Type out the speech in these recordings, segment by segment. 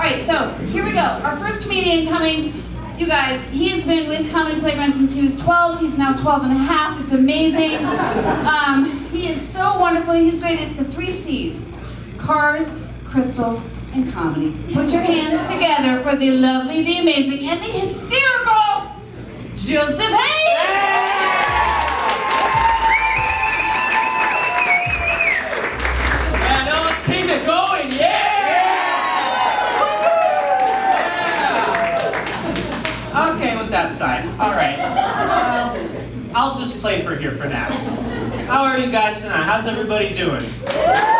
Alright, so here we go. Our first comedian coming. You guys, he has been with Comedy Playground since he was 12. He's now 12 and a half. It's amazing. He is so wonderful. He's great at the 3 C's. Cars, crystals, and comedy. Put your hands together for the lovely, the amazing, and the hysterical Joseph Haag! Yeah, no, let's keep it going, yeah! Okay, with that side. All right. I'll just play for here for now. How are you guys tonight? How's everybody doing? Yeah.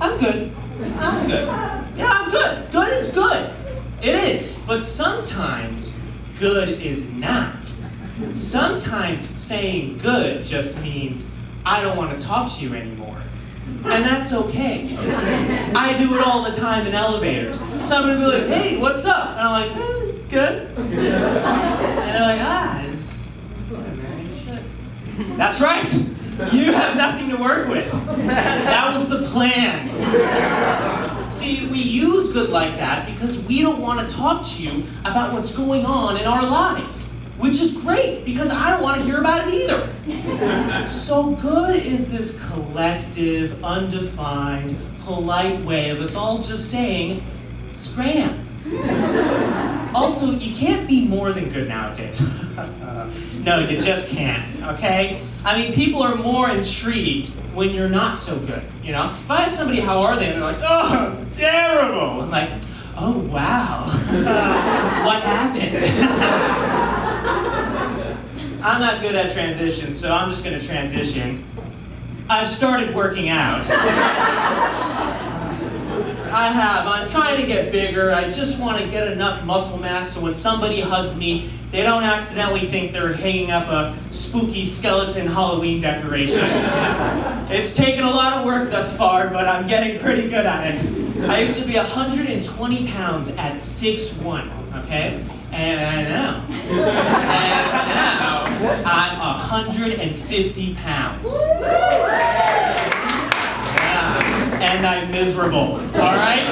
I'm good. I'm good. Yeah, I'm good. Good is good. It is. But sometimes good is not. Sometimes saying good just means I don't want to talk to you anymore. And that's okay. I do it all the time in elevators. Somebody will be like, hey, what's up? And I'm like, good. And they're like, shit. That's right. You have nothing to work with. That was the plan. See, we use good like that because we don't want to talk to you about what's going on in our lives. Which is great, because I don't want to hear about it either. So good is this collective, undefined, polite way of us all just saying, scram. Also, you can't be more than good nowadays. No, you just can't, okay? I mean, people are more intrigued when you're not so good, you know? If I ask somebody, how are they? And they're like, oh, terrible. I'm like, oh, wow. What happened? I'm not good at transitions, so I'm just going to transition. I've started working out. I have. I'm trying to get bigger. I just want to get enough muscle mass so when somebody hugs me, they don't accidentally think they're hanging up a spooky skeleton Halloween decoration. It's taken a lot of work thus far, but I'm getting pretty good at it. I used to be 120 pounds at 6'1", okay? And now I'm 150 pounds. Yeah. And I'm miserable, all right?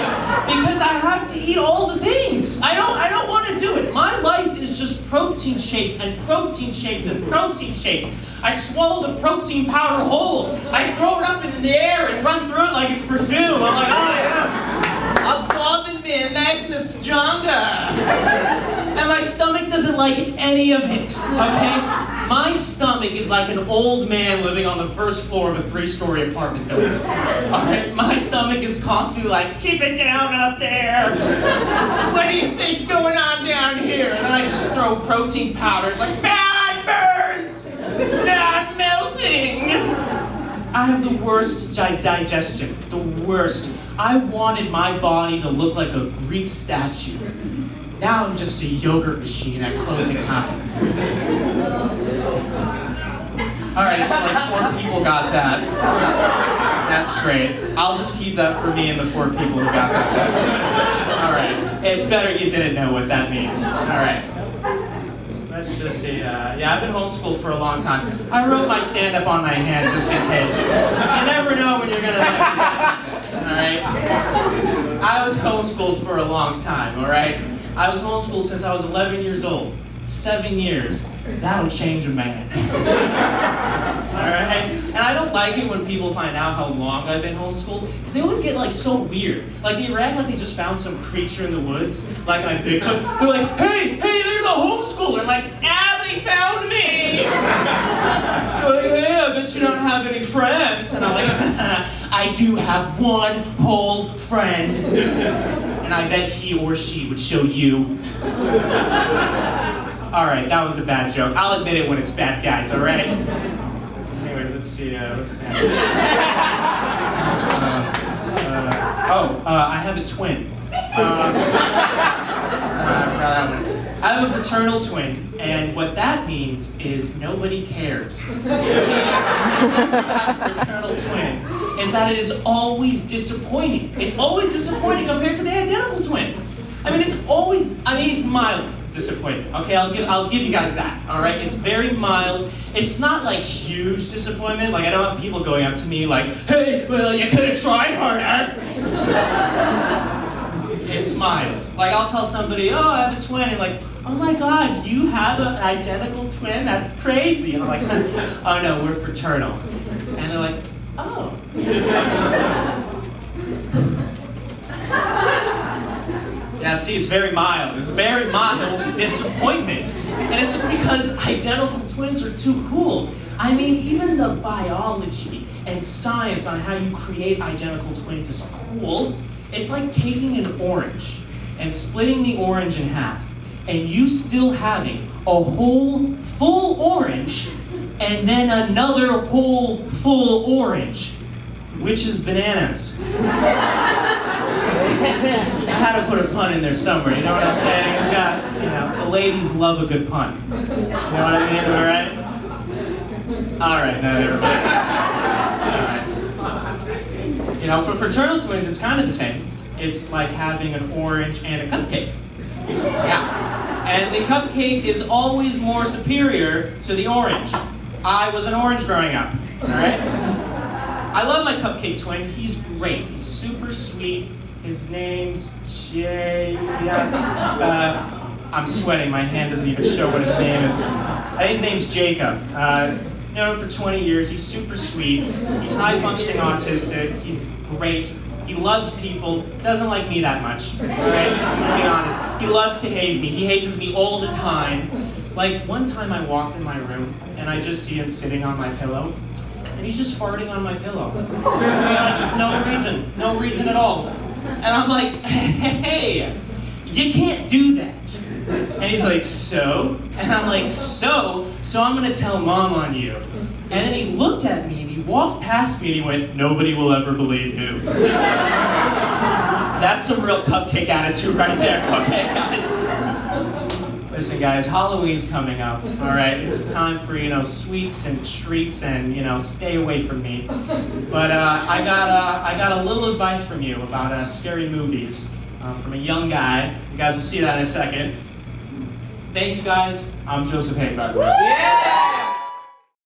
Because I have to eat all the things. I don't want to do it. My life is just protein shakes and protein shakes and protein shakes. I swallow the protein powder whole. I throw it up in the air and run through it like it's perfume. I'm like, oh yes, absorbing me and making me stronger. And my stomach doesn't like any of it, okay? My stomach is like an old man living on the first floor of a 3-story apartment building. All right, my stomach is constantly like, keep it down up there. What do you think's going on down here? And then I just throw protein powder. It's like, bad birds, not melting. I have the worst digestion, the worst. I wanted my body to look like a Greek statue. Now I'm just a yogurt machine at closing time. All right, so like 4 people got that. That's great. I'll just keep that for me and the 4 people who got that. All right, it's better you didn't know what that means. All right. Let's just see, yeah, I've been homeschooled for a long time. I wrote my stand-up on my hand just in case. You never know when you're gonna all right? I was homeschooled for a long time, all right? I was homeschooled since I was 11 years old. 7 years. That'll change a man. Alright? And I don't like it when people find out how long I've been homeschooled, because they always get like so weird. Like they act like they just found some creature in the woods, like my Bigfoot. They're like, hey, there's a homeschooler. I'm like, they found me. They're like, hey, I bet you don't have any friends. And I'm like, I do have one whole friend. And I bet he or she would show you. All right, that was a bad joke. I'll admit it when it's bad, guys, all right? Anyways, let's see. What's next? I have a twin. I forgot that one. I have a fraternal twin, and what that means is nobody cares. That fraternal twin is that it is always disappointing. It's always disappointing compared to the identical twin. I mean, it's mild. disappointment. Okay, I'll give you guys that. All right, it's very mild. It's not like huge disappointment. Like I don't have people going up to me like, "Hey, well, you could have tried harder." It's mild. Like I'll tell somebody, "Oh, I have a twin," and like, "Oh my God, you have an identical twin? That's crazy." And I'm like, "Oh no, we're fraternal." And they're like, "Oh." Yeah, see, it's very mild. It's very mild disappointment. And it's just because identical twins are too cool. I mean, even the biology and science on how you create identical twins is cool. It's like taking an orange and splitting the orange in half, and you still having a whole full orange and then another whole full orange, which is bananas. I had to put a pun in there somewhere, you know what I'm saying? It's got, the ladies love a good pun. You know what I mean, all right? All right, no, never mind. All right. For fraternal twins, it's kind of the same. It's like having an orange and a cupcake. Yeah. And the cupcake is always more superior to the orange. I was an orange growing up, all right? I love my cupcake twin. He's great. He's super sweet. His name's Jay. I'm sweating. My hand doesn't even show what his name is. I think his name's Jacob. Known him for 20 years. He's super sweet. He's high-functioning autistic. He's great. He loves people. Doesn't like me that much. All right? I'm gonna be honest. He loves to haze me. He hazes me all the time. Like one time I walked in my room and I just see him sitting on my pillow. And he's just farting on my pillow. Like, no reason at all. And I'm like, "Hey, you can't do that." And he's like, "So?" And I'm like, so I'm gonna tell Mom on you. And then he looked at me and he walked past me and he went, "Nobody will ever believe you." That's some real cupcake attitude right there, okay, guys? Listen, guys, Halloween's coming up, all right? It's time for, sweets and treats and, stay away from me. But I got a little advice from you about scary movies from a young guy. You guys will see that in a second. Thank you, guys. I'm Joseph Haag, by the way. Yeah!